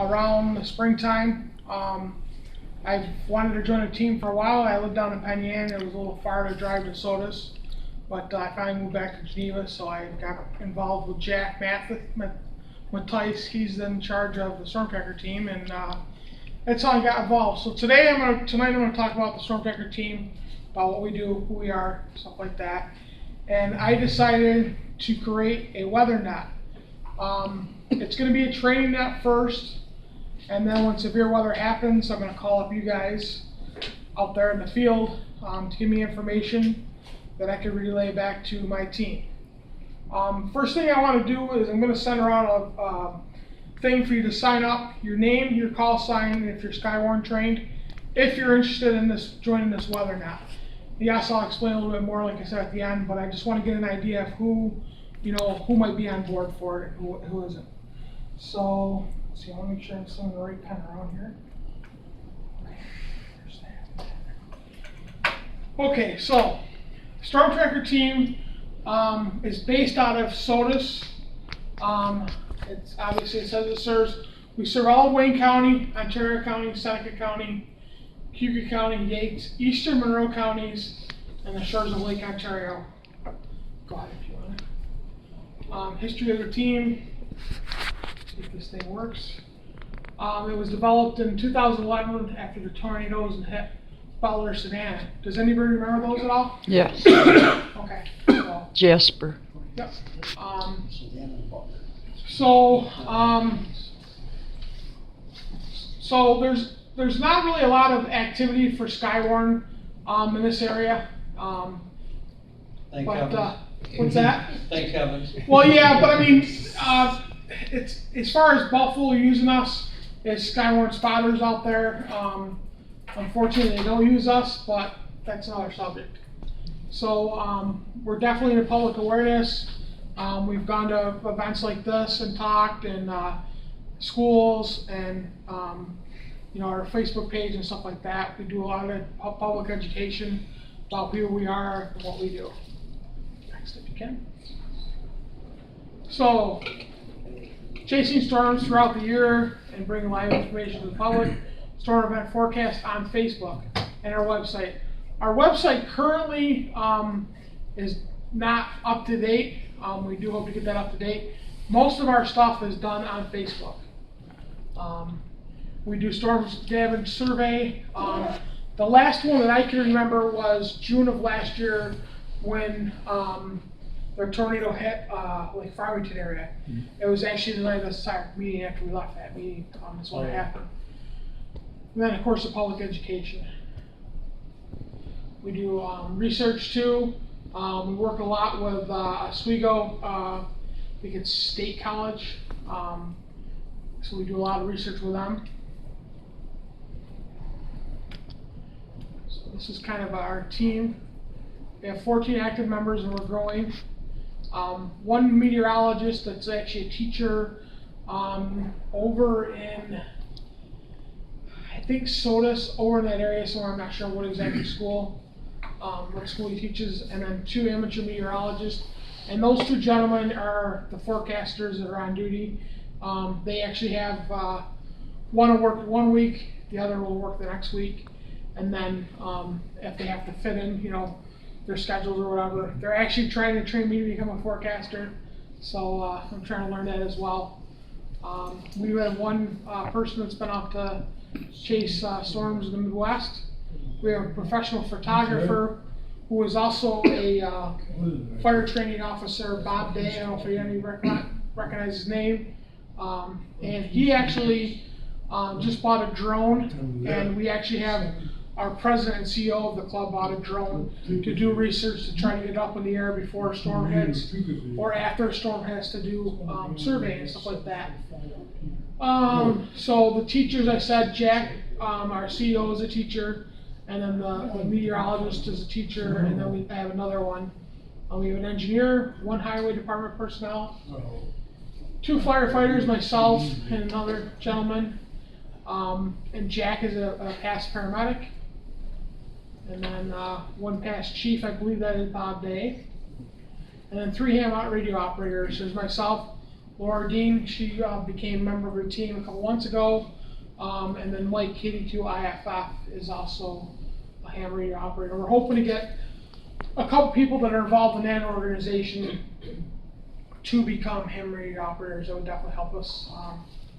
around the springtime. I've wanted to join a team for a while. I lived down in Penn Yan. It was a little far to drive to Sodas, but I finally moved back to Geneva, so I got involved with Jack Mathice. He's in charge of the Stormtracker team, and that's how I got involved. So tonight I'm going to talk about the Stormtracker team, about what we do, who we are, stuff like that. And I decided to create a weather net. It's going to be a training net first, and then when severe weather happens, I'm going to call up you guys out there in the field to give me information that I can relay back to my team. First thing I want to do is I'm going to send around a thing for you to sign up, your name, your call sign, and if you're Skywarn trained, if you're interested in joining this weather net. Yes, I'll explain a little bit more, like I said, at the end, but I just want to get an idea of who might be on board for it and who isn't. So, let's see, I want to make sure I'm sending the right pen around here. Okay, so Stormtracker team is based out of Sodas. It's obviously, it says we serve all of Wayne County, Ontario County, Seneca County, Cayuga County, Yates, Eastern Monroe counties, and the shores of Lake Ontario. Go ahead if you want. History of the team. See if this thing works. It was developed in 2011 after the tornadoes hit Butler, Savannah. Does anybody remember those at all? Yes. Okay. Jasper. Yep. So there's not really a lot of activity for Skywarn in this area. Thank heavens. What's that? Thank heavens. Well, yeah, but I mean, it's as far as Buffalo using us, it's Skywarn spotters out there. Unfortunately, they don't use us, but that's another subject. So we're definitely in public awareness. We've gone to events like this and talked, and schools, and our Facebook page and stuff like that. We do a lot of public education about who we are and what we do. Next, if you can. So, chasing storms throughout the year and bringing live information to the public. Storm event forecast on Facebook and our website. Our website currently is not up to date. We do hope to get that up to date. Most of our stuff is done on Facebook. We do storm damage survey. The last one that I can remember was June of last year when the tornado hit Lake Farmington area. It was actually the night of the SIRC meeting after we left that meeting. That's when it happened. And then, of course, the public education. We do research too. We work a lot with Oswego. I think it's State College. So we do a lot of research with them. So this is kind of our team. We have 14 active members and we're growing. One meteorologist that's actually a teacher over in, I think Sodas, over in that area somewhere. I'm not sure what exact school, what school he teaches, and then 2 amateur meteorologists. And those 2 gentlemen are the forecasters that are on duty. They actually have one will work 1 week, the other will work the next week, and then if they have to fit in, their schedules or whatever, they're actually trying to train me to become a forecaster. So I'm trying to learn that as well. We have one person that's been out to chase storms in the Midwest. We have a professional photographer who is also a fire training officer, Bob Day. I don't know if any recognize his name. And he actually just bought a drone, and we actually have our president and CEO of the club bought a drone to do research to try to get up in the air before a storm hits or after a storm hits to do surveying and stuff like that. So the teachers, I said, Jack, our CEO is a teacher, and then the meteorologist is a teacher, and then we have another one. We have an engineer, 1 highway department personnel, 2 firefighters, myself and another gentleman, and Jack is a past paramedic, and then 1 past chief, I believe that is Bob Day, and then 3 ham radio operators. There's myself, Laura Dean, she became a member of her team a couple months ago. And then Mike KD2 IFF is also a ham radio operator. We're hoping to get a couple people that are involved in that organization to become ham radio operators. That would definitely help us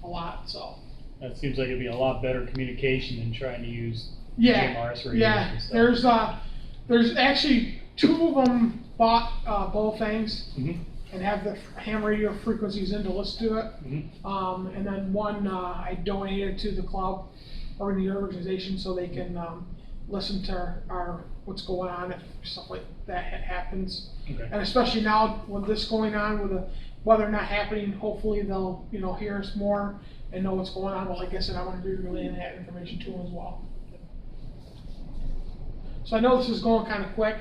a lot. So that seems like it'd be a lot better communication than trying to use GMRS radios. Yeah, and stuff. there's actually 2 of them bought both things. Mm-hmm. And have the ham radio frequencies in to listen to it. Mm-hmm. And then one I donated to the club or the organization so they can listen to our what's going on if stuff like that happens. Okay. And especially now with this going on, with the weather not happening, hopefully they'll hear us more and know what's going on. But like I said, I'm going to be relaying that information to them as well. So I know this is going kind of quick.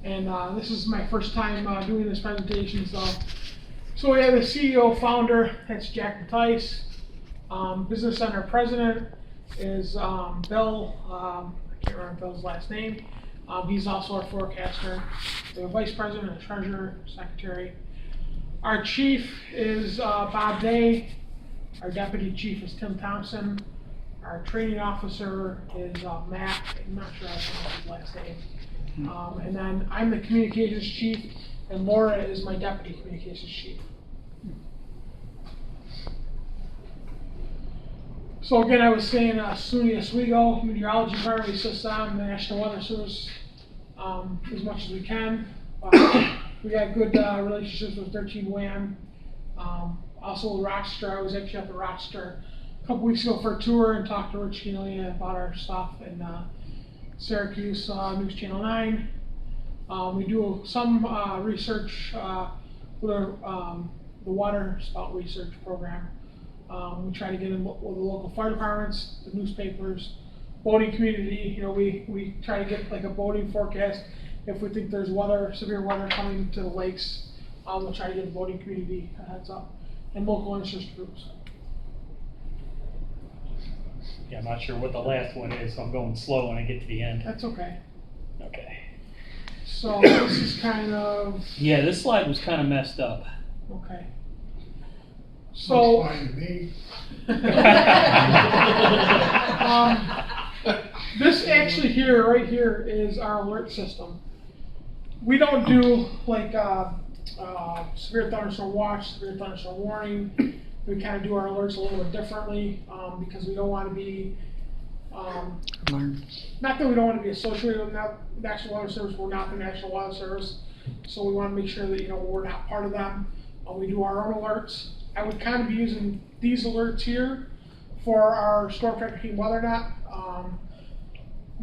And this is my first time doing this presentation, so we have the CEO founder, that's Jack Mattice. Business Center president is Bill, I can't remember Bill's last name. He's also our forecaster. We have vice president, a treasurer, secretary. Our chief is Bob Day. Our deputy chief is Tim Thompson. Our training officer is Matt. I'm not sure I know his last name. And then I'm the communications chief, and Laura is my deputy communications chief. So again, I was saying SUNY Oswego meteorology department assists on the National Weather Service as much as we can. We got good relationships with 13 WAM. Also with Rochester, I was actually up at Rochester a couple weeks ago for a tour and talked to Rich Keneally about our stuff and Syracuse News Channel 9. We do some research with our, the water spout research program. We try to get in with the local fire departments, the newspapers, boating community. We try to get like a boating forecast. If we think there's severe weather coming to the lakes, we'll try to get the boating community a heads up, and local interest groups. Yeah, I'm not sure what the last one is, so I'm going slow when I get to the end. That's okay. Okay. So this is kind of... Yeah, this slide was kind of messed up. Okay. So... this actually right here is our alert system. We don't do like severe thunderstorm watch, severe thunderstorm warning. We kind of do our alerts a little bit differently because we don't want to be, not that we don't want to be associated with the National Weather Service, we're not the National Weather Service, so we want to make sure that we're not part of them. We do our own alerts. I would kind of be using these alerts here for our storm tracking WeatherNet.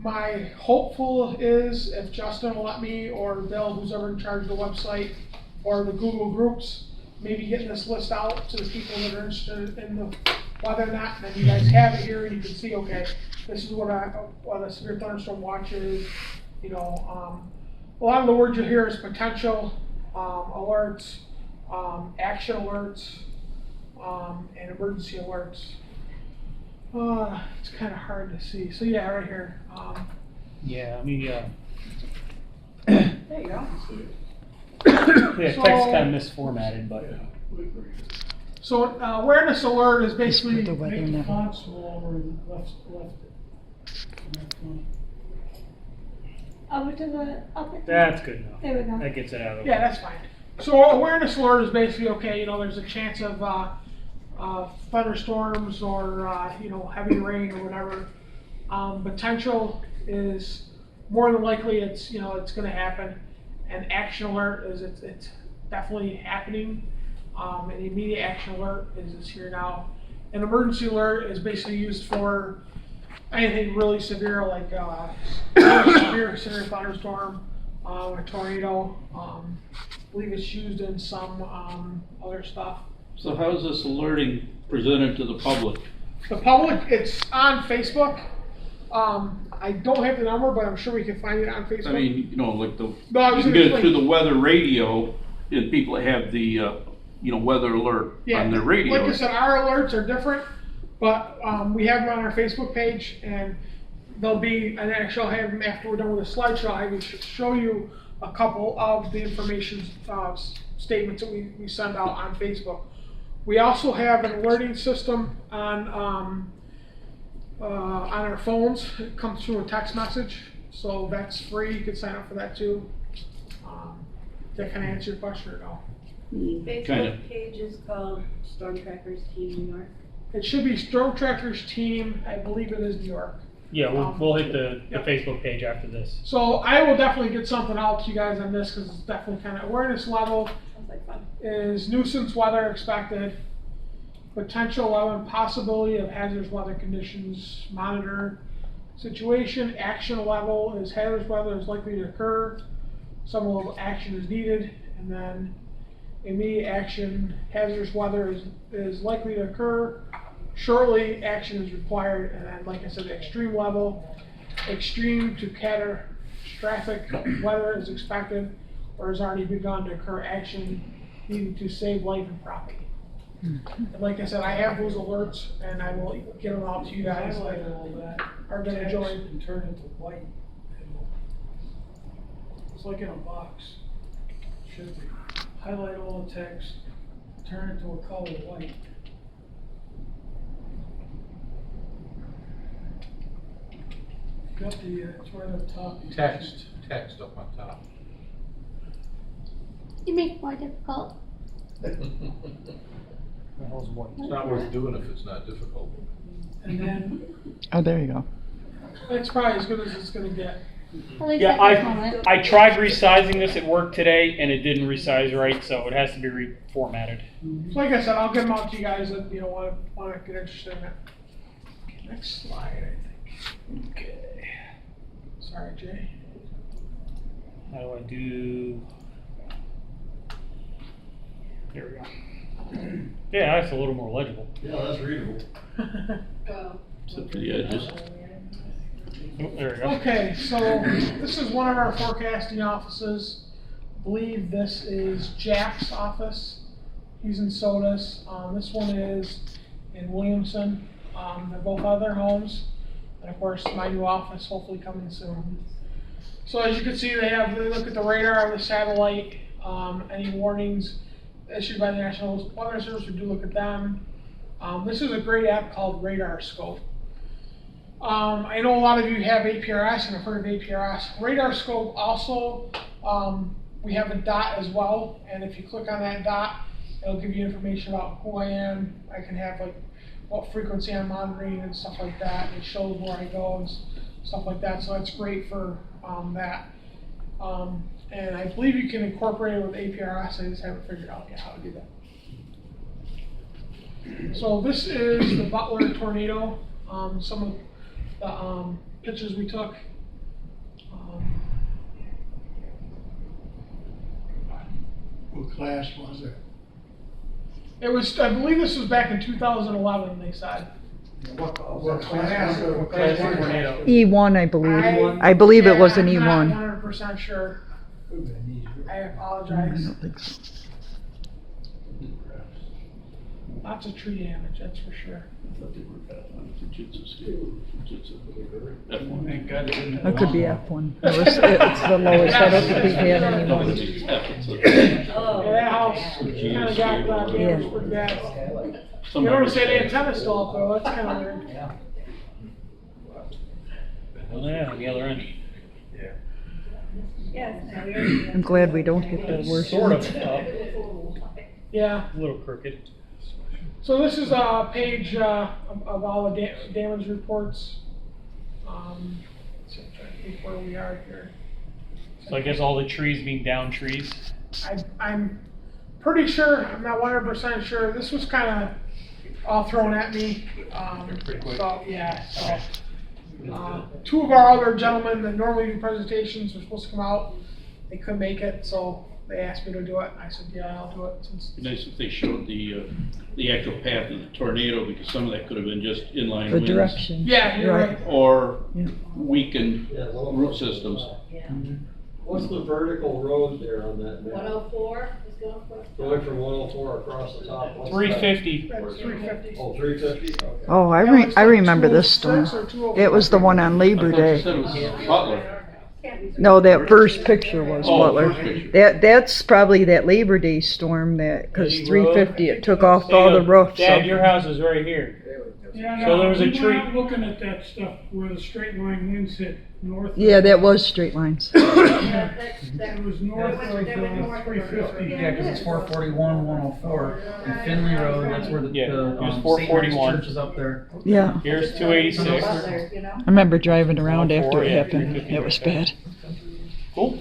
My hopeful is if Justin will let me, or Bill, who's ever in charge of the website, or the Google groups, maybe getting this list out to the people that are interested in the WeatherNet, and then you guys have it here and you can see, okay, this is what a severe thunderstorm watch is. A lot of the words you'll hear is potential alerts, action alerts, and emergency alerts. It's kind of hard to see. So yeah, right here. Yeah, I mean, There you go. yeah, text kind of misformatted, but So awareness alert is basically the weather make the now. font small over left. Over to the upper. that's good enough. There we go. That gets it out of the Yeah, way. that's fine. So awareness alert is basically okay. There's a chance of thunderstorms or heavy rain or whatever. Potential is more than likely it's going to happen. And action alert is it's definitely happening. An immediate action alert is it's here now. An emergency alert is basically used for anything really severe, like severe thunderstorm, a tornado. I believe it's used in some other stuff. So how is this alerting presented to the public? The public, it's on Facebook. I don't have the number, but I'm sure we can find it on Facebook. I mean, like No, I you was can gonna get it explain. through the weather radio, and people that have the, weather alert on their radio. Like I said, our alerts are different, but we have them on our Facebook page, and there'll be, and actually I'll have them after we're done with the slideshow. I will show you a couple of the information statements that we send out on Facebook. We also have an alerting system on our phones. It comes through a text message, so that's free. You can sign up for that too. That can answer your question or no? The Kinda. Facebook page is called Storm Trackers Team New York. It should be Storm Trackers Team. I believe it is New York. Yeah, we'll hit the Yep. Facebook page after this. So I will definitely get something out to you guys on this because it's definitely kind of awareness level. Sounds like fun. Is nuisance weather expected, potential level and possibility of hazardous weather conditions, monitor situation, action level is hazardous weather is likely to occur, some level of action is needed, and then immediate action, hazardous weather is likely to occur, shortly action is required, and then like I said, the extreme level, extreme to catastrophic weather is expected or has already begun to occur, action needed to save life and property. And like I said, I have those alerts and I will get them out to you guys Highlight that all that are gonna text join. and turn it to white. It's like in a box. Should be. Highlight all the text, turn it to a color white. Got the, it's right up top. Text up on top. You make it more difficult. It's The hell's what? not worth doing if it's not difficult. And then, Oh, there you go. It's probably as good as it's gonna get. At least Yeah, at this moment. I tried resizing this at work today and it didn't resize right, so it has to be reformatted. So like I said, I'll get them out to you guys that, you know, wanna get interested in it. Next slide, I think. Okay. Sorry, Jay. How do I do? There we go. Yeah, that's a little more legible. Yeah, that's readable. Except for the edges. Oh, there we go. Okay, so this is one of our forecasting offices. I believe this is Jack's office. He's in Sodas. This one is in Williamson. They're both out of their homes. And of course, my new office hopefully coming soon. So as you can see, they look at the radar of the satellite, any warnings issued by the National Weather Service, we do look at them. This is a great app called Radar Scope. I know a lot of you have APRS and have heard of APRS. Radar Scope also, we have a dot as well, and if you click on that dot, it'll give you information about who I am. I can have like what frequency I'm monitoring and stuff like that. It shows where I go and stuff like that, so it's great for that. And I believe you can incorporate it with APRS, I just haven't figured out yet how to do that. So this is the Butler tornado, some of the pictures we took. What class was it? It was, I believe this was back in 2011, they said. What class? What Class tornado. E1, I believe. I believe it was an I'm E1. not 100% sure. I apologize. think so. Lots of tree damage, that's for sure. I thought they were Fujitsu scale. Fujitsu. F1. Thank God it didn't. It could be F1. It's the lowest. I don't think we've had any No, more. it's F, it's a- Yeah, that house kinda got damaged pretty bad. You notice that antenna's still up though, that's kinda weird. Oh, yeah, on the other end. Yes, now we're. I'm glad we don't get the worst Sort ones. of up, Yeah, a little crooked. so this is a page of all the damage reports. So I'm trying to think where we are here. So I guess all the trees being down trees. I'm pretty sure, I'm not 100% sure, this was kinda all thrown at me. Pretty quick. So, yeah, so. Two of our other gentlemen that normally do presentations were supposed to come out. They couldn't make it, so they asked me to do it. I said, yeah, I'll do it since. It'd be nice if they showed the actual path of the tornado, because some of that could have been just inline The winds. direction. Yeah, you're right. Or Yeah. weakened root systems. What's the vertical road there on that map? 104 is going for. Going from 104 across the top? what's that? 350. That's 350. Oh, 350? Okay. Oh, That was I remember this 206 storm. or 204. It was the one on I Labor thought you Day. said it was Butler. Can't be No, that first picture was Oh, Butler. first picture. That's probably that Labor Day storm cause Lady 350, Road. it took off There you all the go. roofs. Dad, so- your house is right here. Yeah, So no, there was a we tree- went out looking at that stuff where the straight line winds hit north. Yeah, that was straight lines. Yeah, that, It was north that of went north of 350. Yeah, because it's 441, 104, and Finley Road, that's where the, Yeah, the it was St. 441. Mary's Church is up there. Yeah, Here's 286. Butler, you know? I remember driving around after it Yeah, happened. 350 It was right there. bad. Cool.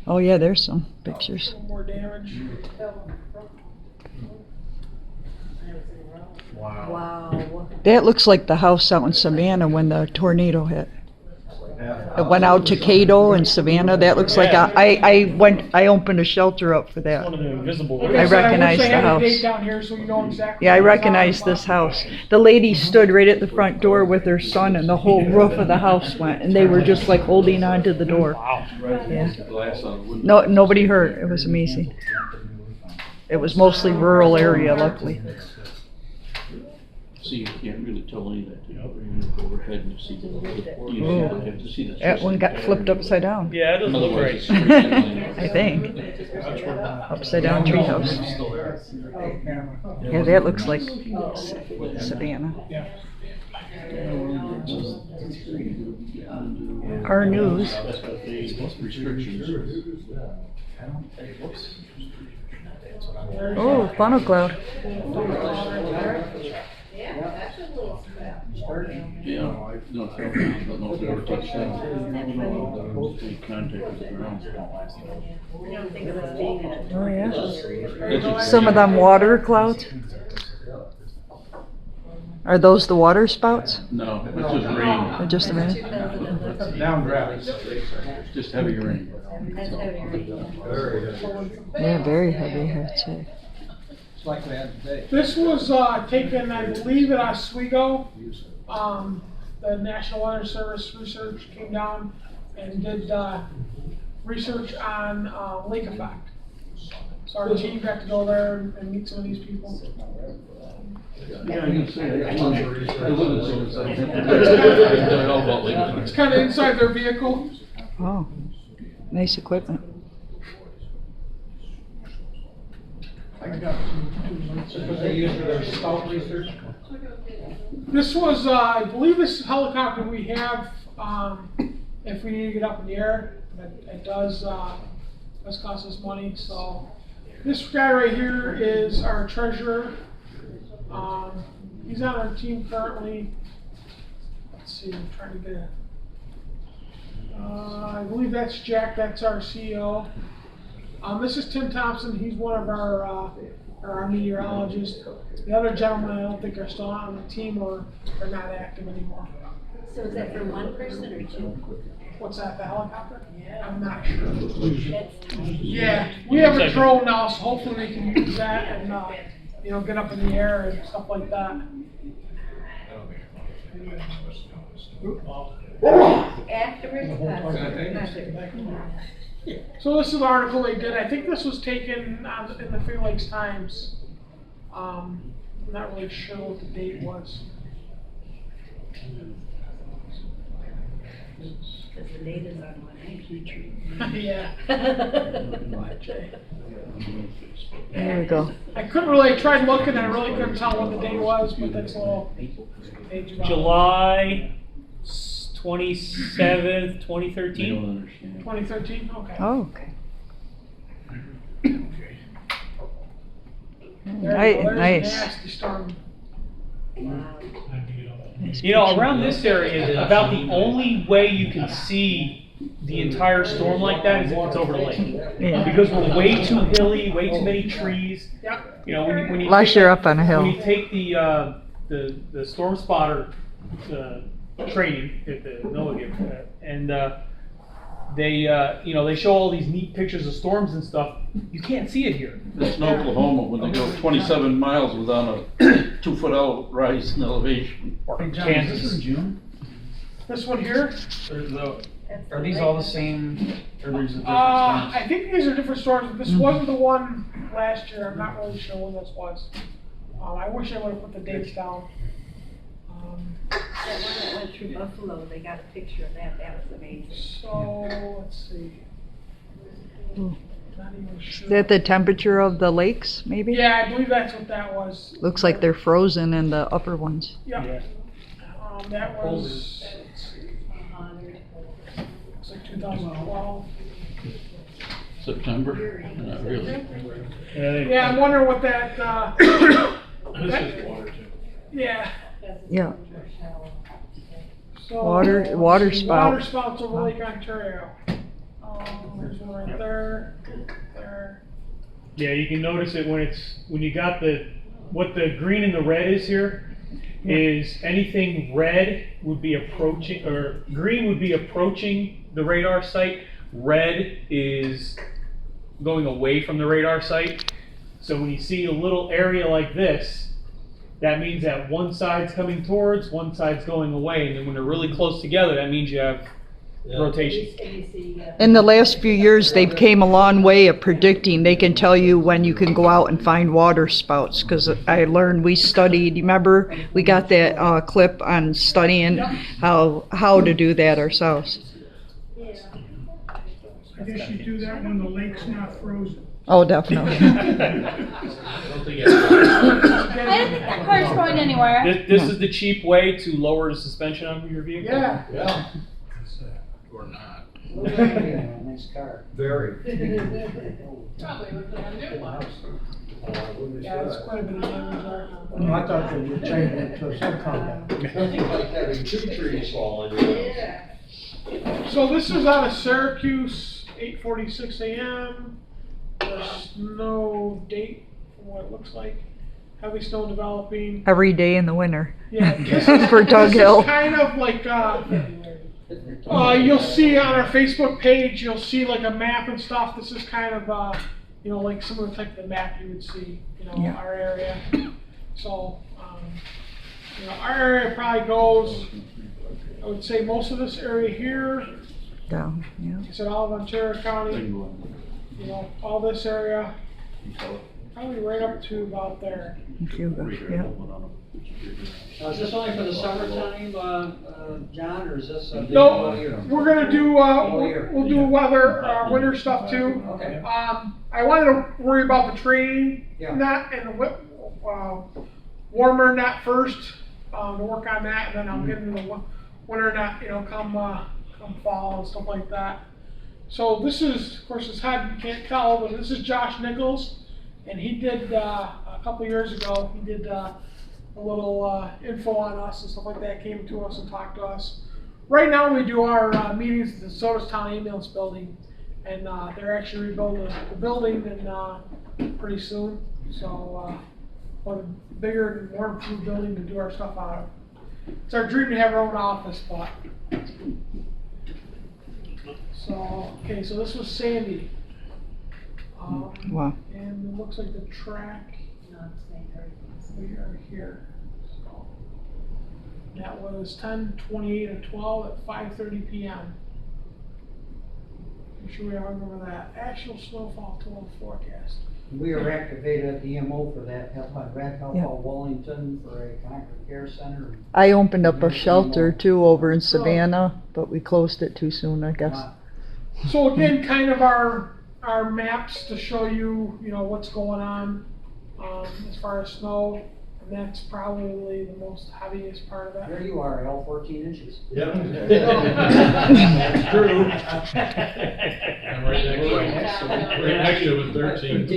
Oh yeah, there's some pictures. A little more damage. Wow. That looks like the house out in Savannah when the tornado hit. It went out to Cato and Savannah. That looks like Yeah. I opened a shelter up for One of that. the invisible. Like I said, recognize wish I the had a house. date down here so you know exactly. Yeah, I what it's recognize talking this about. house. The lady stood right at the front door with her son and the whole roof of the house went and they were just like holding on to the door. Wow. Yeah. Glass on the window. No, nobody hurt. It was amazing. It was mostly rural area, luckily. See, you can't really tell any of that. You look overhead and you see the, have to see the. That one got flipped upside down. Yeah, it doesn't look Otherwise, great. it's I think. Upside down treehouse. Yeah, that looks like Savannah. Our news. Restrictions. Oh, funnel cloud. Yeah, no, I don't know if it ever takes time. The contact with the ground. We don't think of us being in a Oh, yeah. Some of them water clouds. Are those the water spouts? No, it's just rain, Or just a minute? it's just heavy rain. That's heavy rain. Yeah, very heavy, I'd say. It's like we had today. This was taken, I believe, at Oswego. The National Weather Service research came down and did research on lake effect. So our team got to go there and meet some of these people. Yeah, I can say, I live in Sunnyside. It's kind of inside their vehicle. Oh, nice equipment. What they use for their scout research? This was, I believe this helicopter we have, if we need to get up in the air, it does cost us money, so. This guy right here is our treasurer. He's on our team currently. Let's see, I'm trying to get a, I believe that's Jack, that's our CEO. This is Tim Thompson, he's one of our meteorologists. The other gentlemen, I don't think are still on the team or are not active anymore. So is that for one person or two? What's that, the helicopter? I'm not sure. That's tiny. Yeah, we have a drone now, so hopefully we can use that and, get up in the air and stuff like that. Afterwards, So this is the article they did. I think this was taken in the Finger Lakes Times. I'm not really sure what the date was. because the data's on one Yeah. There we go. I couldn't really, I tried looking, I really couldn't tell what the date was, but that's a little page about it. July 27th, 2013. 2013, okay. Oh, okay. There you go. There's a Nice. nasty storm. You know, around this area, about the only way you can see the entire storm like that is if it's over the lake. Yeah. Because we're way too hilly, way too many trees. Yep. You know, when you Unless take you're up on a when you hill. take the storm spotter training at the NOAA, and they show all these neat pictures of storms and stuff. You can't see it here. That's in Oklahoma when they go 27 miles without a 2-foot rise in elevation. Or Hey, John, is Kansas. this in June? This one here, Are these all the same, or there's a difference? I think these are different storms, but this wasn't the one last year. I'm not really sure when this was. I wish I would have put the dates down. That one that went through Buffalo, they got a picture of that, that was amazing. So, let's see. Ooh. Not even sure. Is that the temperature of the lakes, maybe? Yeah, I believe that's what that was. Looks like they're frozen in the upper ones. Yeah. That was, let's see, it's like 2012. September? Not really. Yeah, I'm wondering what that, This is water too. yeah. Yeah. So, Water let's spout. see, water spouts over Lake Ontario. There's one right there, there. Yeah, you can notice it when you got what the green and the red is here, is anything red would be approaching, or green would be approaching the radar site. Red is going away from the radar site. So when you see a little area like this, that means that one side's coming towards, one side's going away. And then when they're really close together, that means you have rotation. In the last few years, they've came a long way of predicting. They can tell you when you can go out and find water spouts. Because I learned, we studied, you remember, we got that clip on studying how to do that ourselves. I guess you do that when the lake's not frozen. Oh, definitely. I don't think it's. I don't think that car's going anywhere. This is the cheap way to lower the suspension on your vehicle. Yeah. Yeah. Or not. Nice car. Very. Yeah, that's quite a bit of damage there. I thought they were changing it to a subcompact. Nothing like having 2 trees fall on your house. So this is out of Syracuse, 8:46 a.m. There's no date from what it looks like. Heavy snow developing. Every day in the winter. Yeah, this is, For Tug this Hill. is kind of like, you'll see on our Facebook page, you'll see like a map and stuff. This is kind of, you know, like some of the type of map you would see, you know, Yeah. our area. So, you know, our area probably goes, I would say most of this area here, Down, yeah. I said all of Ontario County, you know, all this area, probably right up to about there. Yeah. Now, is this only for the summertime, John, or is this a big No, all year? we're gonna do, All year. we'll do weather, winter stuff too. Okay. I wanted to worry about the training, Yeah. not, and warmer net first, to work on that, and then I'll get into the winter net, you know, come fall and stuff like that. So this is, of course, it's hard, you can't tell, but this is Josh Nichols, and he did, a couple years ago, he did, a little, info on us and stuff like that, came to us and talked to us. Right now, we do our, meetings at the Soderstown Ambulance Building, and, they're actually rebuilding the building and, pretty soon, so, a bigger and more improved building to do our stuff out of. It's our dream to have our own office, but. So, okay, so this was Sandy. Wow. And it looks like the track, we are here. So, that was 10/28 of 12 at 5:30 p.m. I'm sure we all remember that. Actual snowfall total forecast. We are activated at the EMO for that, help by Red Help Yeah. of Wellington for a Concord Care Center. I opened up a shelter too over in Savannah, but we closed it too soon, I guess. So again, kind of our maps to show you, you know, what's going on, as far as snow, and that's probably the most heaviest part of There that. you are, L 14 inches. Yep. That's true. I'm right next to it with 13.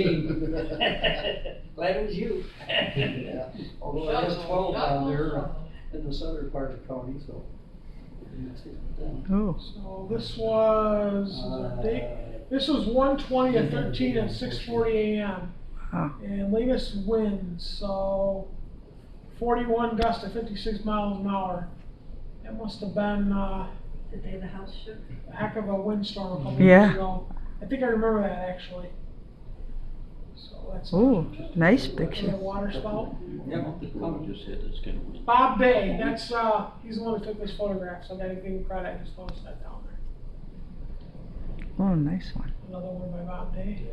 Glad it was you. Yeah. Although it is 12 down there in the southern part of the county, so. Oh. So this was, this was 1:20 of 13 at 6:40 a.m. Huh. And latest winds, so 41 gusts to 56 miles an hour. That must have been, The day the house shook. a heck of a windstorm a couple Yeah. years ago. I think I remember that actually. So that's Ooh, nice a picture. water spout. Just hit this kind of. Bob Day, that's he's the one who took this photograph, so I gotta give him credit. I just noticed that down there. Oh, nice one. Another one by Bob Day.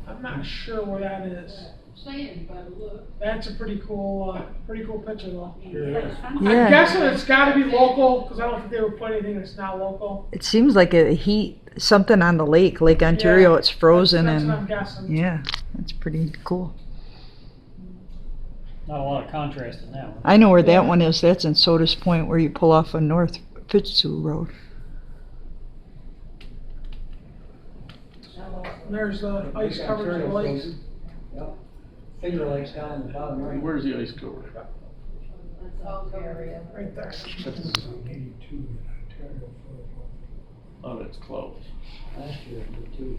I'm not sure where that is. saying by the look. That's a pretty cool picture though. Yeah. I'm guessing it's gotta be local, cause I don't think they would put anything that's not local. It seems like a heat, something on the Lake Ontario, Yeah, it's frozen that's what and, I'm guessing. yeah, that's pretty cool. Not a lot of contrast in that one. I know where that one is, that's in Sodas Point where you pull off on North Fitzhugh Road. And there's the ice covered lakes. Yep. Finger Lakes down in the bottom right. Where's the ice cover? Right there. Oh, that's close. Last year, we did too.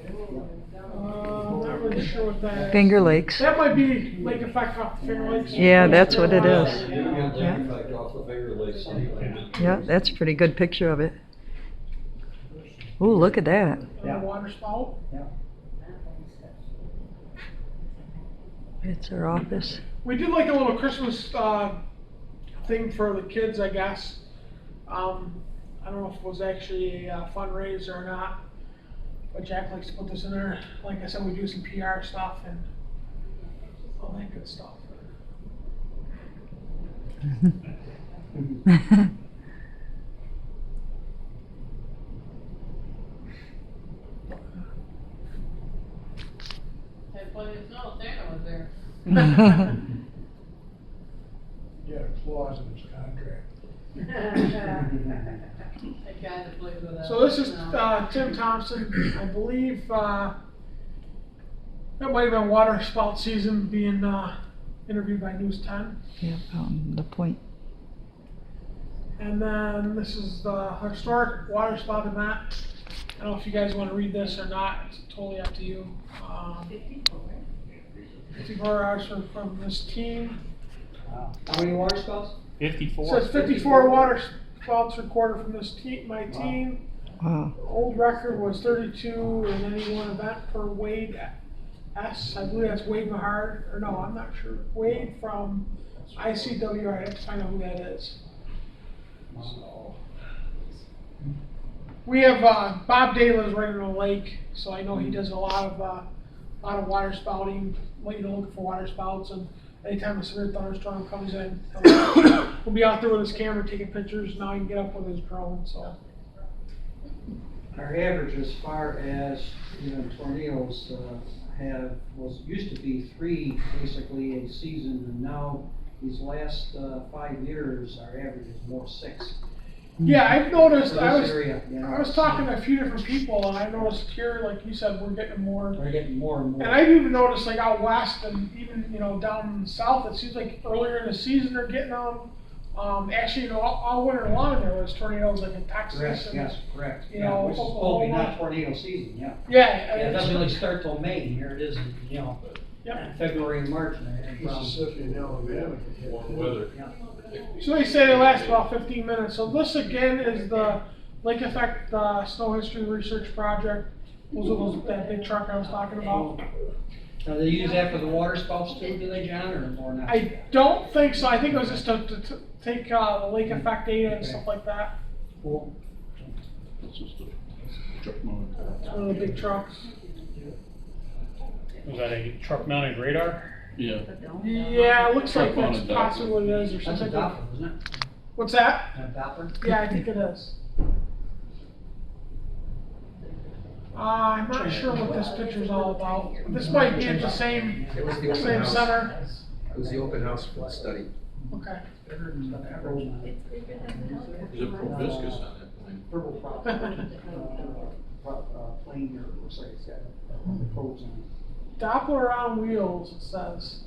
I'm not really sure what that is. Finger Lakes. That might be Lake Effect off the Finger Lakes. Yeah, that's what it is. You get the impact off the Finger Lakes anyway. Yeah, that's a pretty good picture of it. Ooh, look at that. And the water spout. It's our office. We did like a little Christmas thing for the kids, I guess. I don't know if it was actually a fundraiser or not, but Jack likes to put this in there. Like I said, we do some PR stuff and all that good stuff. Had plenty of snow, Santa was there. Yeah, clause in his contract. That guy that plays with that. So this is Tim Thompson. I believe that might have been water spout season being interviewed by News 10. Yeah, the point. And then this is the historic water spout event. I don't know if you guys want to read this or not. It's totally up to you. 54 hours from this team. How many water spouts? 54. Says 54 water spouts recorded from this team. My team. Wow. Old record was 32 in any one event for Wade S. I believe that's Wade Mahard. Or no, I'm not sure. Wade from ICW. I have to find out who that is. So we have Bob Dayla's right in the lake, so I know he does a lot of water spouting. Looking for water spouts, and anytime a severe thunderstorm comes in, we'll be out there with his camera taking pictures. Now he can get up with his drone. So Our average as far as, tornadoes used to be 3 basically a season, and now these last 5 years, our average is more 6. yeah, I've noticed. For I this was area, I was talking to a few different people, and I noticed here, like you said, we're getting more. We're getting more and more. And I've even noticed, like out west, and even down south, it seems like earlier in the season they're getting them. Actually, all winter long there was tornadoes like in Texas. Correct, And, yes, correct. you Yeah, know, which is supposed to be Oklahoma. not tornado season, yeah. Yeah, Yeah, it doesn't really start till May, here it is, Yep. February and March. Mississippi and Alabama. Warm weather. So they say they last about 15 minutes. So this again is the Lake Effect Snow History Research Project. That big truck I was talking about. Now, they use that for the water spouts too, do they, John, or not? I don't think so. I think it was just to take the lake effect data and stuff like that. Cool. It's just a truck mounted. It's one of the big trucks. Was that a truck mounted radar? Yeah. Yeah, it looks like Truck that's mounted Doppler. possibly what it is or That's a something. Doppler, isn't it? What's that? A Doppler? Yeah, I think it is. I'm not sure what this picture's all about. This might be at the same It was the open same house. center. It was the open house for the study. Okay. There's a proboscis on that plane. Purple plane here, it looks like it's got probes on it. Doppler on wheels, it says.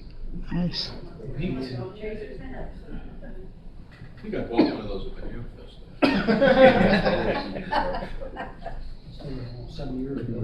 Nice. You got one of those at the Ham Fest. 7 years ago.